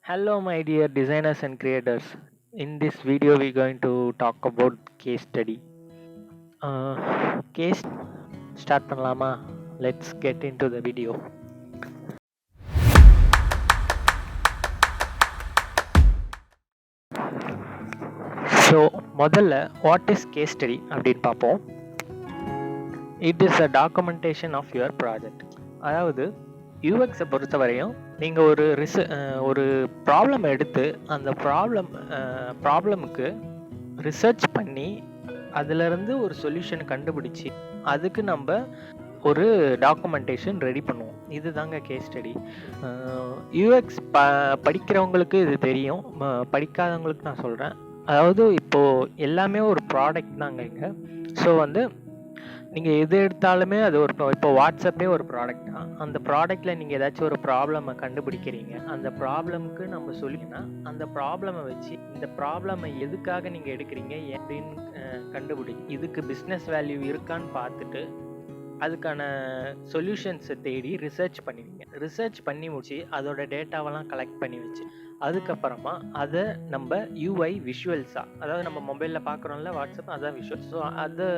Hello, my dear designers and creators. In this video, we're going to talk about case study. Case start பண்ணலாமா? Let's get into the video. So, முதல்ல what is case study அப்படின்னு பார்ப்போம். It is a documentation of your project. அதாவது யூஎக்ஸை பொறுத்தவரையும் நீங்கள் ஒரு problem எடுத்து அந்த ப்ராப்ளமுக்கு ரிசர்ச் பண்ணி அதிலிருந்து ஒரு சொல்யூஷன் கண்டுபிடிச்சி அதுக்கு நம்ம ஒரு டாக்குமெண்டேஷன் ரெடி பண்ணுவோம். இதுதாங்க கேஸ் ஸ்டடி. யூஎக்ஸ் படிக்கிறவங்களுக்கு இது தெரியும், படிக்காதவங்களுக்கு நான் சொல்கிறேன். அதாவது இப்போது எல்லாமே ஒரு ப்ராடக்ட் தாங்க இங்கே. ஸோ நீங்கள் எது எடுத்தாலுமே அது இப்போ வாட்ஸ்அப்பே ஒரு ப்ராடக்ட் தான். அந்த ப்ராடக்டில் நீங்கள் ஏதாச்சும் ஒரு ப்ராப்ளமை கண்டுபிடிக்கிறீங்க. அந்த ப்ராப்ளமுக்கு நம்ம சொல்லிங்கன்னா அந்த ப்ராப்ளமை வச்சு இந்த ப்ராப்ளமை எதுக்காக நீங்கள் எடுக்கிறீங்க அப்படின்னு இதுக்கு பிஸ்னஸ் வேல்யூ இருக்கான்னு பார்த்துட்டு அதுக்கான சொல்யூஷன்ஸை தேடி ரிசர்ச் பண்ணுவீங்க. ரிசர்ச் பண்ணி முடிச்சு அதோட டேட்டாவெல்லாம் கலெக்ட் பண்ணி வச்சு அதுக்கப்புறமா அதை நம்ம யூஐ விஷுவல்ஸாக, அதாவது நம்ம மொபைலில் பார்க்குறோம்ல வாட்ஸ்அப், அதான் விஷுவல்ஸ். ஸோ அதை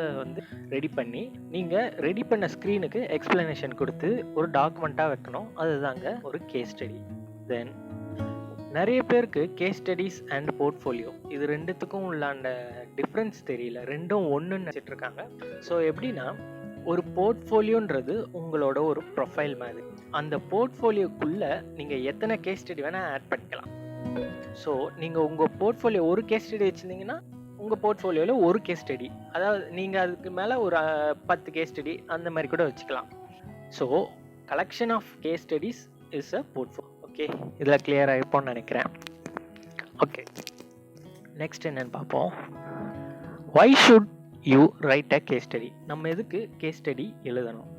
ரெடி பண்ணி நீங்கள் ரெடி பண்ண ஸ்க்ரீனுக்கு எக்ஸ்பிளனேஷன் கொடுத்து ஒரு டாக்குமெண்ட்டாக வைக்கணும். அதுதாங்க ஒரு கேஸ் ஸ்டடி. தென் நிறைய பேருக்கு கேஸ் ஸ்டடீஸ் அண்ட் போர்ட்ஃபோலியோ இது ரெண்டுத்துக்கும் உள்ளாண்ட டிஃப்ரென்ஸ் தெரியல. ரெண்டும் ஒன்றுன்னு நினச்சிட்டு இருக்காங்க. ஸோ எப்படின்னா, ஒரு போர்ட்ஃபோலியோன்றது உங்களோட ஒரு ப்ரொஃபைல் மாதிரி. அந்த போர்ட்ஃபோலியோக்குள்ளே நீங்கள் எத்தனை கேஸ் ஸ்டடி வேணால் ஆட் பண்ணிக்கலாம். ஸோ நீங்கள் உங்கள் போர்ட்ஃபோலியோ ஒரு கேஸ் ஸ்டடி வச்சுருந்தீங்கன்னா உங்கள் போர்ட்ஃபோலியோவில் ஒரு கேஸ் ஸ்டடி, அதாவது நீங்கள் அதுக்கு மேலே ஒரு 10 கேஸ் ஸ்டடி அந்த மாதிரி கூட வச்சுக்கலாம். So collection of case studies is a portfolio. Okay, இதில் கிளியர் ஆகிருப்போம்னு நினைக்கிறேன். ஓகே, நெக்ஸ்ட் என்னன்னு பார்ப்போம். why should you write a case study? நம்ம எதுக்கு கேஸ் ஸ்டடி எழுதணும்?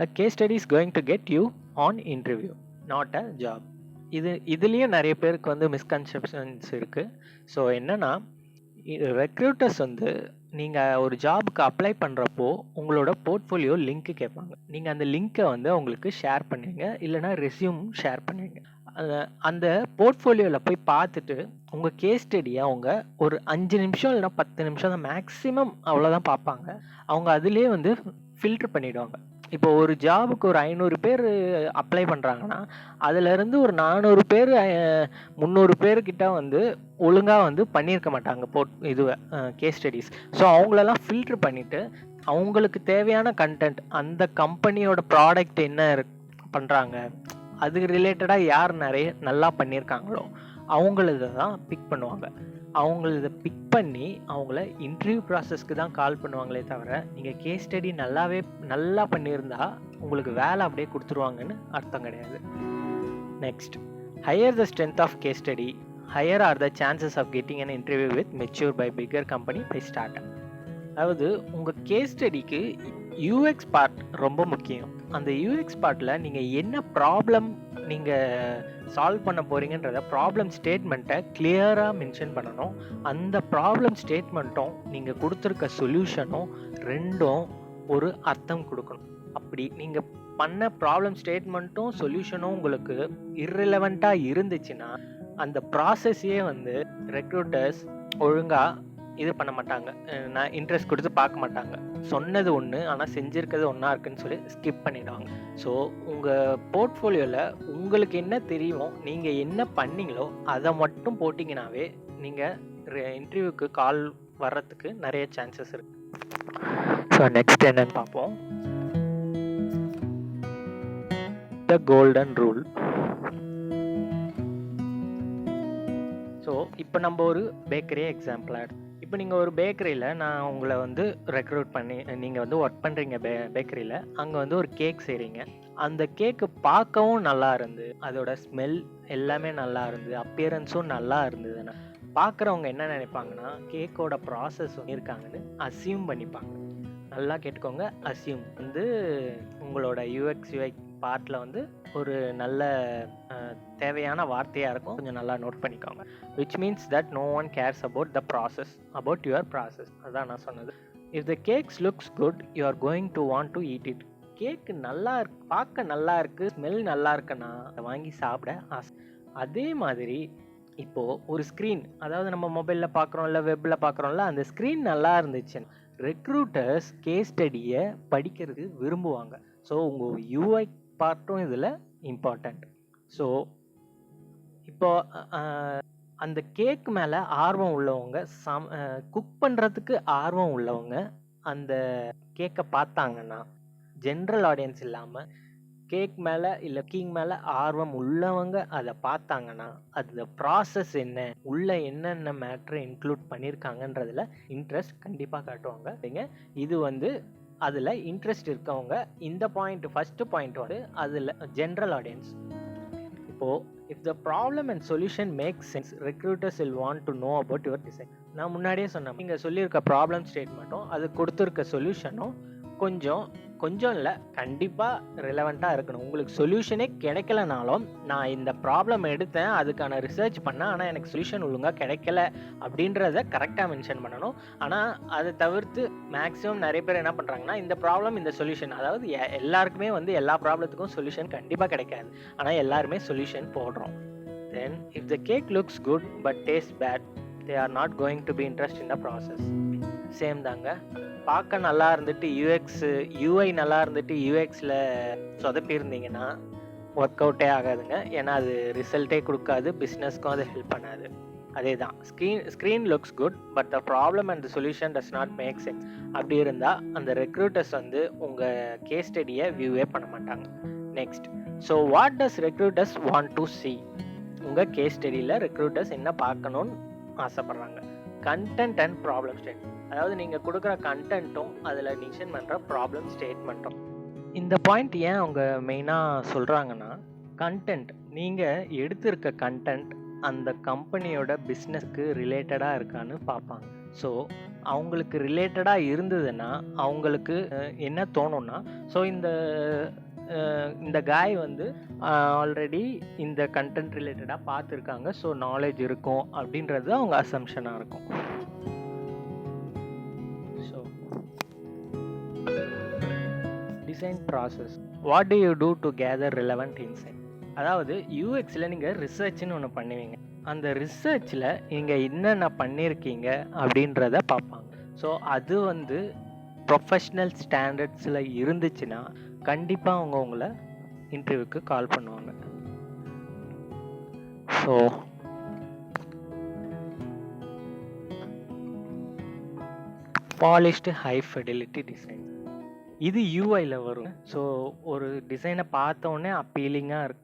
A case study is going to get you on interview, not a job. இதுலேயும் நிறைய பேருக்கு மிஸ்கன்செப்ஷன்ஸ் இருக்குது. ஸோ என்னென்னா, ரெக்ரூட்டர்ஸ் நீங்கள் ஒரு ஜாபுக்கு அப்ளை பண்ணுறப்போ உங்களோட போர்ட்ஃபோலியோ லிங்க்கு கேட்பாங்க. நீங்கள் அந்த லிங்க்கை அவங்களுக்கு ஷேர் பண்ணுவீங்க, இல்லைனா ரெஸ்யூம் ஷேர் பண்ணுவீங்க. அந்த போர்ட்ஃபோலியோவில் போய் பார்த்துட்டு உங்கள் கேஸ் ஸ்டடியை அவங்க ஒரு 5 நிமிஷம் இல்லைனா 10 நிமிஷம் தான் மேக்ஸிமம், அவ்வளோதான் பார்ப்பாங்க. அவங்க அதிலே ஃபில்ட்ரு பண்ணிவிடுவாங்க. இப்போ ஒரு ஜாபுக்கு ஒரு 500 பேர் அப்ளை பண்ணுறாங்கன்னா அதிலேருந்து ஒரு 400 பேர் 300 பேர்கிட்ட ஒழுங்காக பண்ணியிருக்க மாட்டாங்க இதுவை கேஸ் ஸ்டடீஸ். ஸோ அவங்களெல்லாம் ஃபில்ட்ரு பண்ணிவிட்டு அவங்களுக்கு தேவையான கண்டென்ட், அந்த கம்பெனியோட ப்ராடக்ட் என்ன பண்ணுறாங்க, அதுக்கு ரிலேட்டடாக யார் நல்லா பண்ணியிருக்காங்களோ அவங்களத தான் பிக் பண்ணுவாங்க. அவங்களத பிக் பண்ணி அவங்கள இன்டர்வியூ ப்ராசஸ்க்கு தான் கால் பண்ணுவாங்களே தவிர நீங்கள் கேஸ் ஸ்டடி நல்லா பண்ணியிருந்தா உங்களுக்கு வேலை அப்படியே கொடுத்துருவாங்கன்னு அர்த்தம் கிடையாது. Next, higher the strength of case study, higher are the chances of getting an interview with mature by bigger company by start. அதாவது உங்கள் கேஸ் ஸ்டடிக்கு யூஎக்ஸ் பார்ட் ரொம்ப முக்கியம். அந்த யூஎக்ஸ் பார்ட்டில் நீங்கள் என்ன ப்ராப்ளம் நீங்கள் சால்வ் பண்ண போகிறீங்கன்றத ப்ராப்ளம் ஸ்டேட்மெண்ட்டை கிளியராக மென்ஷன் பண்ணணும். அந்த ப்ராப்ளம் ஸ்டேட்மெண்ட்டும் நீங்கள் கொடுத்துருக்க சொல்யூஷனும் ரெண்டும் ஒரு அர்த்தம் கொடுக்கணும். அப்படி நீங்கள் பண்ண ப்ராப்ளம் ஸ்டேட்மெண்ட்டும் சொல்யூஷனும் உங்களுக்கு இர்ரிலவெண்ட்டாக இருந்துச்சுன்னா அந்த ப்ராசஸையே ரெக்ரூட்டர்ஸ் ஒழுங்காக இது பண்ண மாட்டாங்க, நான் இன்ட்ரெஸ்ட் கொடுத்து பார்க்க மாட்டாங்க. சொன்னது ஒன்று ஆனால் செஞ்சுருக்கிறது ஒன்றா இருக்குன்னு சொல்லி ஸ்கிப் பண்ணிடுவாங்க. ஸோ உங்கள் போர்ட்ஃபோலியோவில் உங்களுக்கு என்ன தெரியுமோ, நீங்கள் என்ன பண்ணீங்களோ அதை மட்டும் போட்டிங்கனாவே நீங்கள் இன்டர்வியூக்கு கால் வர்றதுக்கு நிறைய சான்சஸ் இருக்கு. ஸோ நெக்ஸ்ட் என்னன்னு பார்ப்போம். The golden rule. ஸோ இப்போ நம்ம ஒரு பேக்கரியை எக்ஸாம்பிளாக எடுத்து, இப்போ நீங்கள் ஒரு பேக்கரியில் நான் உங்களை ரெக்ரூட் பண்ணி நீங்கள் ஒர்க் பண்ணுறீங்க பேக்கரியில். அங்கே ஒரு கேக் செய்கிறீங்க. அந்த கேக்கு பார்க்கவும் நல்லா இருந்து, அதோட ஸ்மெல் எல்லாமே நல்லா இருந்து, அப்பியரன்ஸும் நல்லா இருந்ததுன்னா பார்க்குறவங்க என்ன நினைப்பாங்கன்னா கேக்கோட ப்ராசஸ் இருக்காங்கன்னு அசியூம் பண்ணிப்பாங்க. நல்லா கேட்டுக்கோங்க, அசியூம் உங்களோட யூஎக்ஸ் யூஐ பார்ட்டில் ஒரு நல்ல தேவையான வார்த்தையாக இருக்கும். கொஞ்சம் நல்லா நோட் பண்ணிக்கோங்க. which means that no one cares about the process, about your process. அதான் நான் சொன்னது. if the cake looks good, you are going to want to eat it. Cake நல்லா இருக்கு, பார்க்க நல்லா இருக்கு, ஸ்மெல் நல்லா இருக்குன்னா அதை வாங்கி சாப்பிட ஆசை. அதே மாதிரி இப்போ ஒரு ஸ்க்ரீன், அதாவது நம்ம மொபைலில் பார்க்குறோம்ல, வெப்பில் பார்க்குறோம்ல, அந்த ஸ்க்ரீன் நல்லா இருந்துச்சு, ரெக்ரூட்டர்ஸ் கேஸ் ஸ்டடியை படிக்கிறதுக்கு விரும்புவாங்க. ஸோ உங்கள் யூஐ பார்ட்டும் இதில் இம்பார்ட்டண்ட். ஸோ இப்போ அந்த கேக் மேலே ஆர்வம் உள்ளவங்க, குக் பண்ணுறதுக்கு ஆர்வம் உள்ளவங்க அந்த கேக்கை பார்த்தாங்கன்னா, ஜென்ரல் ஆடியன்ஸ் இல்லாமல் கேக் மேலே இல்லை குக்கிங் மேலே ஆர்வம் உள்ளவங்க அதை பார்த்தாங்கன்னா, அது ப்ராசஸ் என்ன, உள்ள என்னென்ன மேட்ரு இன்க்ளூட் பண்ணியிருக்காங்கன்றதுல இன்ட்ரெஸ்ட் கண்டிப்பாக காட்டுவாங்க. இது வந்து அதில் இன்ட்ரெஸ்ட் இருக்கவங்க இந்த பாயிண்ட், ஃபஸ்ட்டு பாயிண்ட் வந்து அதில் ஜென்ரல் ஆடியன்ஸ். இப்போது if the problem and solution make sense, recruiters will want to know about your design. நான் முன்னாடியே சொன்னேன், நீங்கள் சொல்லியிருக்க ப்ராப்ளம் ஸ்டேட்மெண்ட்டும் அது கொடுத்துருக்க சொல்யூஷனும் கொஞ்சம் இல்லை, கண்டிப்பாக ரிலவெண்ட்டாக இருக்கணும். உங்களுக்கு சொல்யூஷனே கிடைக்கலனாலும், நான் இந்த ப்ராப்ளம் எடுத்தேன், அதுக்கான ரிசர்ச் பண்ணேன், ஆனால் எனக்கு சொல்யூஷன் ஒழுங்காக கிடைக்கல அப்படின்றத கரெக்டாக மென்ஷன் பண்ணணும். ஆனால் அதை தவிர்த்து மேக்ஸிமம் நிறைய பேர் என்ன பண்ணுறாங்கன்னா, இந்த ப்ராப்ளம் இந்த சொல்யூஷன், அதாவது எல்லாருக்குமே வந்து எல்லா ப்ராப்ளத்துக்கும் சொல்யூஷன் கண்டிப்பாக கிடைக்காது, ஆனால் எல்லாருமே சொல்யூஷன் போடுறோம். Then if the cake looks good but taste bad, they are not going to be interest in the process. Same தாங்க, பார்க்க நல்லா இருந்துட்டு யூஐ நல்லா இருந்துட்டு யூஎக்ஸில் சொதப்பி இருந்தீங்கன்னா ஒர்க் அவுட்டே ஆகாதுங்க. ஏன்னா அது ரிசல்ட்டே கொடுக்காது, பிஸ்னஸ்க்கும் அது ஹெல்ப் பண்ணாது. அதே தான், screen looks good but the problem and the solution does not make sense. அப்படி இருந்தால் அந்த ரெக்ரூட்டர்ஸ் வந்து உங்கள் கேஸ் ஸ்டடியை வியூவே பண்ண மாட்டாங்க. Next, so what does recruiters want to C? உங்கள் கேஸ் ஸ்டடியில் ரெக்ரூட்டர்ஸ் என்ன பார்க்கணுன்னு ஆசைப்படுறாங்க? கண்டென்ட் அண்ட் ப்ராப்ளம் ஸ்டேட்மெண்ட், அதாவது நீங்கள் கொடுக்குற கண்டென்ட்டும் அதில் மென்ஷன் பண்ணுற ப்ராப்ளம் ஸ்டேட்மெண்ட்டும். இந்த பாயிண்ட் ஏன் அவங்க மெயினாக சொல்கிறாங்கன்னா, கண்டென்ட், நீங்கள் எடுத்திருக்க கண்டென்ட் அந்த கம்பெனியோட பிஸ்னஸ்க்கு ரிலேட்டடாக இருக்கான்னு பார்ப்பாங்க. ஸோ அவங்களுக்கு ரிலேட்டடாக இருந்ததுன்னா அவங்களுக்கு என்ன தோணும்னா, ஸோ இந்த காய் வந்து ஆல்ரெடி இந்த கண்டென்ட் ரிலேட்டடாக பார்த்துருக்காங்க, ஸோ நாலேஜ் இருக்கும் அப்படின்றது அவங்க அசம்ஷனாக இருக்கும். So design process, what do you do to gather relevant insight? அதாவது யூஎக்ஸில் நீங்கள் ரிசர்ச்னு ஒன்று பண்ணுவீங்க, அந்த ரிசர்ச்சில் நீங்கள் என்னென்ன பண்ணியிருக்கீங்க அப்படின்றத பார்ப்பாங்க. ஸோ அது வந்து ப்ரொஃபஷ்னல் ஸ்டாண்டர்ட்ஸில் இருந்துச்சுன்னா கண்டிப்பாக அவங்க உங்களை இன்டர்வியூக்கு கால் பண்ணுவாங்க. So polished high fidelity design, இது யூஐயில் வரும். ஸோ ஒரு டிசைனை பார்த்த உடனே அப்பீலிங்காக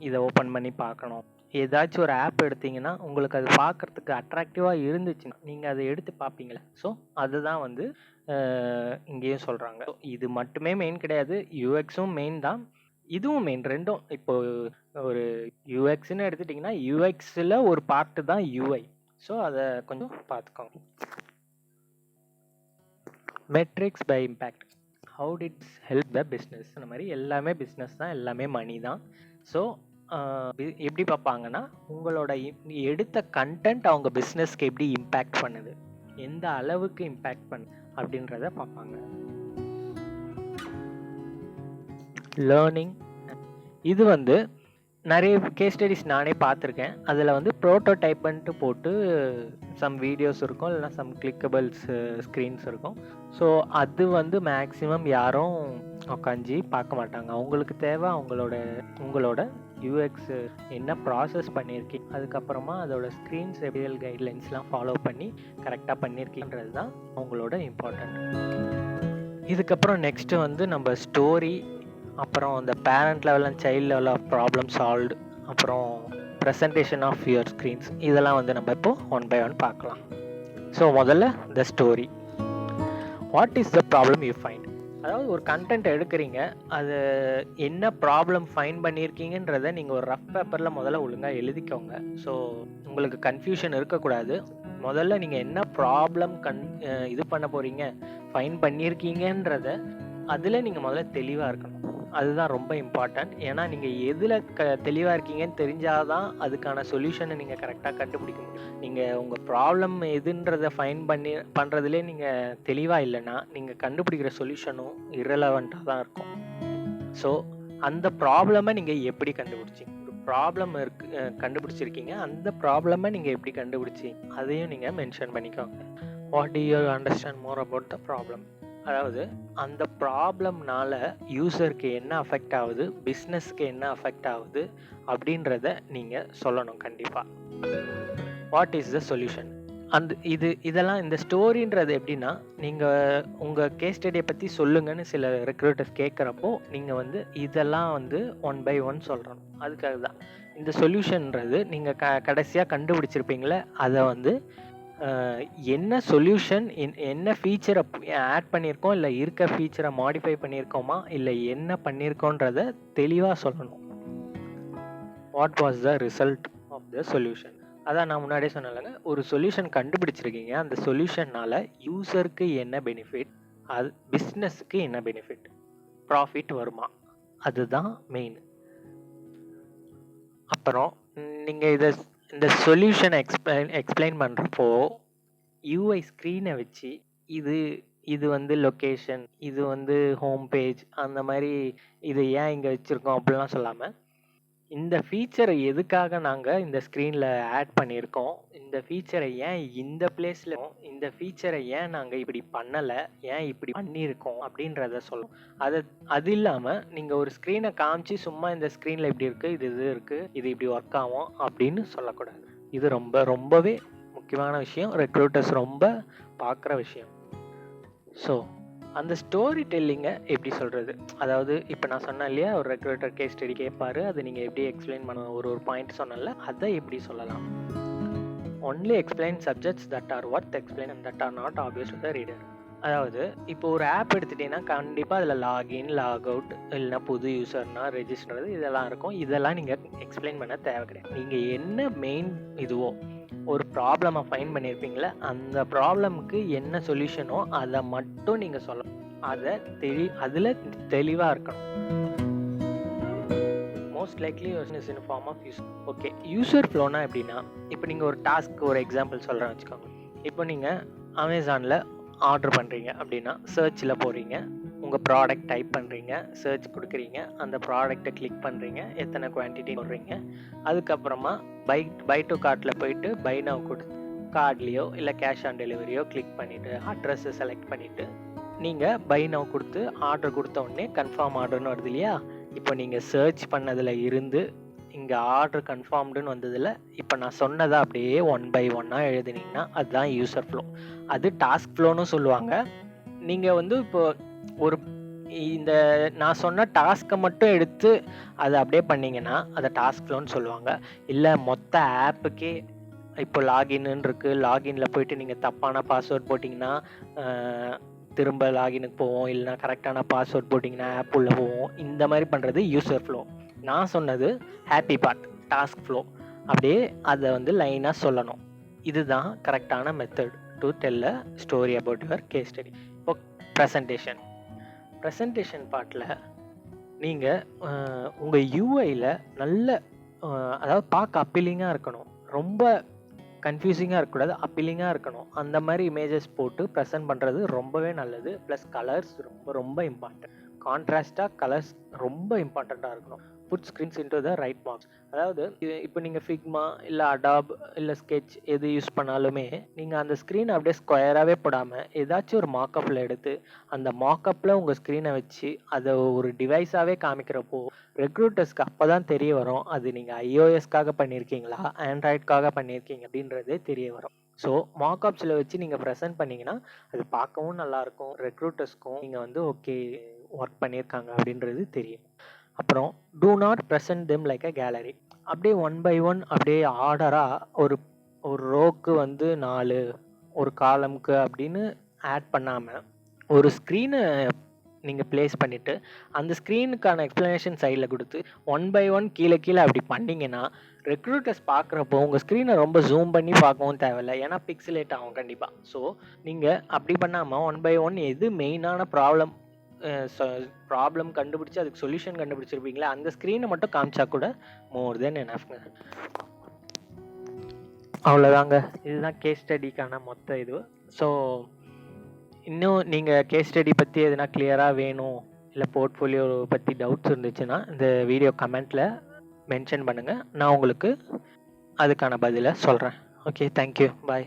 இதை ஓப்பன் பண்ணி பார்க்கணும். ஏதாச்சும் ஒரு ஆப் எடுத்தீங்கன்னா உங்களுக்கு அது பார்க்குறதுக்கு அட்ராக்டிவாக இருந்துச்சுன்னா நீங்கள் அதை எடுத்து பார்ப்பீங்களே, ஸோ அதுதான் வந்து இங்கேயும் சொல்கிறாங்க. இது மட்டுமே மெயின் கிடையாது, யூஎக்ஸும் மெயின் தான், இதுவும் மெயின், ரெண்டும். இப்போ ஒரு யூஎக்ஸ்ன்னு எடுத்துட்டிங்கன்னா யூஎக்ஸில் ஒரு பார்ட்டு தான் யூஐ. ஸோ அதை கொஞ்சம் பார்த்துக்கோங்க. Metrics by impact, how did it help the business? அந்த மாதிரி எல்லாமே பிஸ்னஸ் தான், எல்லாமே மணி தான். ஸோ எப்படி பார்ப்பாங்கன்னா, உங்களோட எடுத்த கண்டென்ட் அவங்க பிஸ்னஸ்க்கு எப்படி இம்பேக்ட் பண்ணுது, எந்த அளவுக்கு இம்பேக்ட் பண்ணுது அப்படின்றத பார்ப்பாங்க. லேர்னிங், இது வந்து நிறைய கேஸ் ஸ்டடிஸ் நானே பார்த்துருக்கேன். அதில் வந்து ப்ரோட்டோடைப்ன்ட்டு போட்டு சம் வீடியோஸ் இருக்கும், இல்லைனா சம் கிளிக்கபிள்ஸ் ஸ்க்ரீன்ஸ் இருக்கும். ஸோ அது வந்து மேக்ஸிமம் யாரும் உட்காந்து பார்க்க மாட்டாங்க. அவங்களுக்கு தேவை உங்களோட யூஎக்ஸ் என்ன ப்ராசஸ் பண்ணியிருக்கீங்க, அதுக்கப்புறமா அதோட ஸ்க்ரீன்ஸ் ரியல் கைட்லைன்ஸ்லாம் ஃபாலோ பண்ணி கரெக்டாக பண்ணியிருக்கீன்றது தான் அவங்களோட இம்பார்ட்டண்ட். இதுக்கப்புறம் நெக்ஸ்ட்டு வந்து நம்ம ஸ்டோரி, அப்புறம் இந்த parent level and child level of problem solved, அப்புறம் ப்ரெசன்டேஷன் ஆஃப் யுவர் ஸ்க்ரீன்ஸ், இதெல்லாம் வந்து நம்ம இப்போ ஒன் பை ஒன் பார்க்கலாம். ஸோ முதல்ல the story. What is the problem you find? அதாவது ஒரு கண்டென்ட் எடுக்கிறீங்க, அது என்ன ப்ராப்ளம் ஃபைண்ட் பண்ணியிருக்கீங்கன்றதை நீங்கள் ஒரு ரஃப் பேப்பரில் முதல்ல ஒழுங்காக எழுதிக்கோங்க. ஸோ உங்களுக்கு கன்ஃபியூஷன் இருக்கக்கூடாது. முதல்ல நீங்கள் என்ன ப்ராப்ளம் இது பண்ண போகிறீங்க, ஃபைண்ட் பண்ணியிருக்கீங்கன்றத அதில் நீங்கள் முதல்ல தெளிவாக இருக்கணும். அதுதான் ரொம்ப இம்பார்ட்டண்ட். ஏன்னா நீங்கள் எதில் தெளிவாக இருக்கீங்கன்னு தெரிஞ்சால் தான் அதுக்கான சொல்யூஷனை நீங்கள் கரெக்டாக கண்டுபிடிக்க முடியும். நீங்கள் உங்கள் ப்ராப்ளம் எதுன்றதை ஃபைண்ட் பண்ணுறதுலே நீங்கள் தெளிவாக இல்லைன்னா நீங்கள் கண்டுபிடிக்கிற சொல்யூஷனும் இரலவெண்ட்டாக தான் இருக்கும். ஸோ அந்த ப்ராப்ளமை நீங்கள் எப்படி கண்டுபிடிச்சிங்க? ஒரு ப்ராப்ளம் கண்டுபிடிச்சிருக்கீங்க. அந்த ப்ராப்ளமை நீங்கள் எப்படி கண்டுபிடிச்சிங்க அதையும் நீங்கள் மென்ஷன் பண்ணிக்கோங்க. What do you understand more about the problem? அதாவது அந்த ப்ராப்ளம்னால யூசருக்கு என்ன அஃபெக்ட் ஆகுது, பிஸ்னஸ்க்கு என்ன அஃபெக்ட் ஆகுது அப்படின்றத நீங்கள் சொல்லணும் கண்டிப்பாக. What is the solution? இதெல்லாம் இந்த ஸ்டோரின்றது எப்படின்னா, நீங்கள் உங்கள் கேஸ் ஸ்டடியை பற்றி சொல்லுங்கன்னு சில ரெக்ரூட்டர்ஸ் கேட்குறப்போ நீங்கள் வந்து இதெல்லாம் வந்து ஒன் பை ஒன் சொல்லணும். அதுக்காக தான் இந்த சொல்யூஷன்ன்றது. நீங்கள் கடைசியாக கண்டுபிடிச்சிருப்பீங்களே அதை வந்து என்ன சொல்யூஷன், என்ன ஃபீச்சரை ஆட் பண்ணியிருக்கோம், இல்லை இருக்க ஃபீச்சரை மாடிஃபை பண்ணியிருக்கோமா, இல்லை என்ன பண்ணியிருக்கோன்றத தெளிவாக சொல்லணும். What was the result of the solution? அதான் நான் முன்னாடியே சொன்னேன்லங்க, ஒரு சொல்யூஷன் கண்டுபிடிச்சிருக்கீங்க. அந்த சொல்யூஷன்னால யூசருக்கு என்ன பெனிஃபிட், அது பிஸ்னஸுக்கு என்ன பெனிஃபிட், ப்ராஃபிட் வருமா, அதுதான் மெயின். அப்புறம் நீங்கள் இந்த சொல்யூஷனை எக்ஸ்பிளைன் பண்ணுறப்போ யூஐ ஸ்க்ரீனை வச்சு இது வந்து லொக்கேஷன், இது வந்து ஹோம் பேஜ், அந்த மாதிரி இது ஏன் இங்கே வச்சுருக்கோம் அப்படிலாம் சொல்லாமல், இந்த ஃபீச்சரை எதுக்காக நாங்கள் இந்த ஸ்க்ரீனில் ஆட் பண்ணியிருக்கோம், இந்த ஃபீச்சரை ஏன் இந்த பிளேஸில், இந்த ஃபீச்சரை ஏன் நாங்கள் இப்படி பண்ணலை, ஏன் இப்படி பண்ணியிருக்கோம் அப்படின்றத சொல்லும். அது இல்லாமல் நீங்கள் ஒரு ஸ்க்ரீனை காமிச்சு சும்மா இந்த ஸ்க்ரீனில் இப்படி இருக்குது, இது இருக்குது, இது இப்படி ஒர்க் ஆகும் அப்படின்னு சொல்லக்கூடாது. இது ரொம்பவே முக்கியமான விஷயம், ரெக்ரூட்டர்ஸ் ரொம்ப பார்க்குற விஷயம். ஸோ அந்த ஸ்டோரி டெல்லிங்கை எப்படி சொல்கிறது? அதாவது இப்போ நான் சொன்னேன் இல்லையா, ஒரு ரெக்ரூட்டர் கேஸ் ஸ்டடி கேட்பாரு, அதை நீங்கள் எப்படி எக்ஸ்பிளைன் பண்ண, ஒரு பாயிண்ட் சொன்னல, அதை எப்படி சொல்லலாம்? Only explain subjects that R worth explain and that R not obvious to the reader. அதாவது இப்போ ஒரு ஆப் எடுத்துட்டீங்கன்னா கண்டிப்பாக அதில் லாகின், லாக் அவுட், இல்லைனா புது யூசர்னா ரெஜிஸ்டர், இதெல்லாம் இருக்கும். இதெல்லாம் நீங்கள் எக்ஸ்பிளைன் பண்ண தேவை கிடையாது. நீங்கள் என்ன மெயின் இதுவோ, ஒரு ப்ராப்ளமை ஃபைண்ட் பண்ணியிருப்பீங்களே, அந்த ப்ராப்ளமுக்கு என்ன சொல்யூஷனோ அதை மட்டும் நீங்கள் சொல்லணும். அதில் தெளிவாக இருக்கணும். Most likely is in form of use. Okay, user ஃப்ளோனா எப்படின்னா, இப்போ நீங்கள் ஒரு டாஸ்க்கு ஒரு எக்ஸாம்பிள் சொல்கிறேன்னு வச்சுக்கோங்க. இப்போ நீங்கள் அமேசானில் ஆர்டர் பண்ணுறீங்க அப்படின்னா சர்ச்சில் போகிறீங்க, உங்கள் ப்ராடக்ட் டைப் பண்ணுறீங்க, சர்ச் கொடுக்குறீங்க, அந்த ப்ராடக்டை கிளிக் பண்ணுறீங்க, எத்தனை குவான்டிட்டி போடுறீங்க, அதுக்கப்புறமா பை டு கார்ட்டில் போயிட்டு பை நவ் கொடுத்து கார்ட்லேயோ இல்லை கேஷ் ஆன் டெலிவரியோ கிளிக் பண்ணிவிட்டு அட்ரஸை செலக்ட் பண்ணிவிட்டு நீங்கள் பை நவ் கொடுத்து ஆர்டர் கொடுத்த உடனே கன்ஃபார்ம் ஆர்டர்னு வருது இல்லையா? இப்போ நீங்கள் சர்ச் பண்ணதில் இருந்து இங்கே ஆர்டர் கன்ஃபார்ம்டுன்னு வந்ததில் இப்போ நான் சொன்னதை அப்படியே ஒன் பை ஒன்னாக எழுதுனீங்கன்னா அதுதான் யூசர் ஃப்ளோ. அது டாஸ்க் ஃப்ளோன்னு சொல்லுவாங்க. நீங்கள் வந்து இப்போ இந்த நான் சொன்ன டாஸ்க்கை மட்டும் எடுத்து அதை அப்படியே பண்ணிங்கன்னா அதை டாஸ்க் ஃப்ளோன்னு சொல்லுவாங்க. இல்லை மொத்த ஆப்புக்கே இப்போ லாகின்னு இருக்குது, லாகின்ல போயிட்டு நீங்கள் தப்பான பாஸ்வேர்ட் போட்டிங்கன்னா திரும்ப லாகினுக்கு போவோம், இல்லைனா கரெக்டான பாஸ்வேர்ட் போட்டிங்கன்னா ஆப் உள்ளே போவோம். இந்த மாதிரி பண்ணுறது யூசர் ஃப்ளோ. நான் சொன்னது ஹாப்பி பார்ட், டாஸ்க் ஃப்ளோ. அப்படியே அதை வந்து லைனாக சொல்லணும். இதுதான் கரெக்டான method to tell a story about your case study. இப்போ ப்ரெசன்டேஷன் பார்ட்டில் நீங்கள் உங்கள் யூஐயில் நல்ல அதாவது பார்க்க அப்பீலிங்காக இருக்கணும், ரொம்ப கன்ஃபியூசிங்காக இருக்கக்கூடாது, அப்பீலிங்காக இருக்கணும். அந்த மாதிரி இமேஜஸ் போட்டு ப்ரெசென்ட் பண்ணுறது ரொம்பவே நல்லது. ப்ளஸ் கலர்ஸ் ரொம்ப இம்பார்ட்டன்ட். கான்ட்ராஸ்டாக கலர்ஸ் ரொம்ப இம்பார்ட்டண்ட்டாக இருக்கணும். Put screens into the right marks. அதாவது இப்போ நீங்கள் ஃபிக்மா இல்லை அடாப் இல்லை ஸ்கெட்ச் எது யூஸ் பண்ணாலுமே நீங்கள் அந்த ஸ்க்ரீனை அப்படியே ஸ்கொயராகவே போடாமல் ஏதாச்சும் ஒரு மாக்கப்பில் எடுத்து அந்த மாக்கப்பில் உங்கள் ஸ்க்ரீனை வச்சு அதை ஒரு டிவைஸாகவே காமிக்கிறப்போ ரெக்ரூட்டர்ஸ்க்கு அப்போ தான் தெரிய வரும் அது நீங்கள் iOSக்காக பண்ணியிருக்கீங்களா ஆண்ட்ராய்டுக்காக பண்ணியிருக்கீங்க அப்படின்றதே தெரிய வரும். ஸோ மாக்கப்ஸில் வச்சு நீங்கள் ப்ரெசென்ட் பண்ணிங்கன்னா அது பார்க்கவும் நல்லாயிருக்கும், ரெக்ரூட்டர்ஸ்க்கும் நீங்கள் வந்து ஓகே ஒர்க் பண்ணியிருக்காங்க அப்படின்றது தெரியும். அப்புறம் do not present them like a gallery. அப்படியே ஒன் பை ஒன் அப்படியே ஆர்டராக ஒரு ரோக்கு வந்து 4, ஒரு காலமுக்கு அப்படின்னு ஆட் பண்ணாமல் ஒரு ஸ்க்ரீனை நீங்கள் ப்ளேஸ் பண்ணிவிட்டு அந்த ஸ்க்ரீனுக்கான எக்ஸ்ப்ளனேஷன் சைடில் கொடுத்து ஒன் பை ஒன் கீழே அப்படி பண்ணிங்கன்னா ரெக்ரூட்டர்ஸ் பார்க்குறப்போ உங்கள் ஸ்க்ரீனை ரொம்ப ஜூம் பண்ணி பார்க்கவும் தேவையில்லை, ஏன்னா பிக்சலேட் ஆகும் கண்டிப்பாக. ஸோ நீங்கள் அப்படி பண்ணாமல் ஒன் பை ஒன் எது மெயினான ப்ராப்ளம் கண்டுபிடிச்சி அதுக்கு சொல்யூஷன் கண்டுபிடிச்சிருப்பீங்களா அந்த ஸ்க்ரீனை மட்டும் காமிச்சா கூட மோர் தென் எனஃப்ங்க. அவ்வளோதாங்க, இதுதான் கேஸ் ஸ்டடிக்கான மொத்த இது. ஸோ இன்னும் நீங்கள் கேஸ் ஸ்டடி பற்றி எதுனா கிளியராக வேணும் இல்லை போர்ட்ஃபோலியோ பற்றி டவுட்ஸ் இருந்துச்சுன்னா இந்த வீடியோ கமெண்ட்டில் மென்ஷன் பண்ணுங்கள். நான் உங்களுக்கு அதுக்கான பதிலை சொல்கிறேன். ஓகே, தேங்க்யூ, பாய்.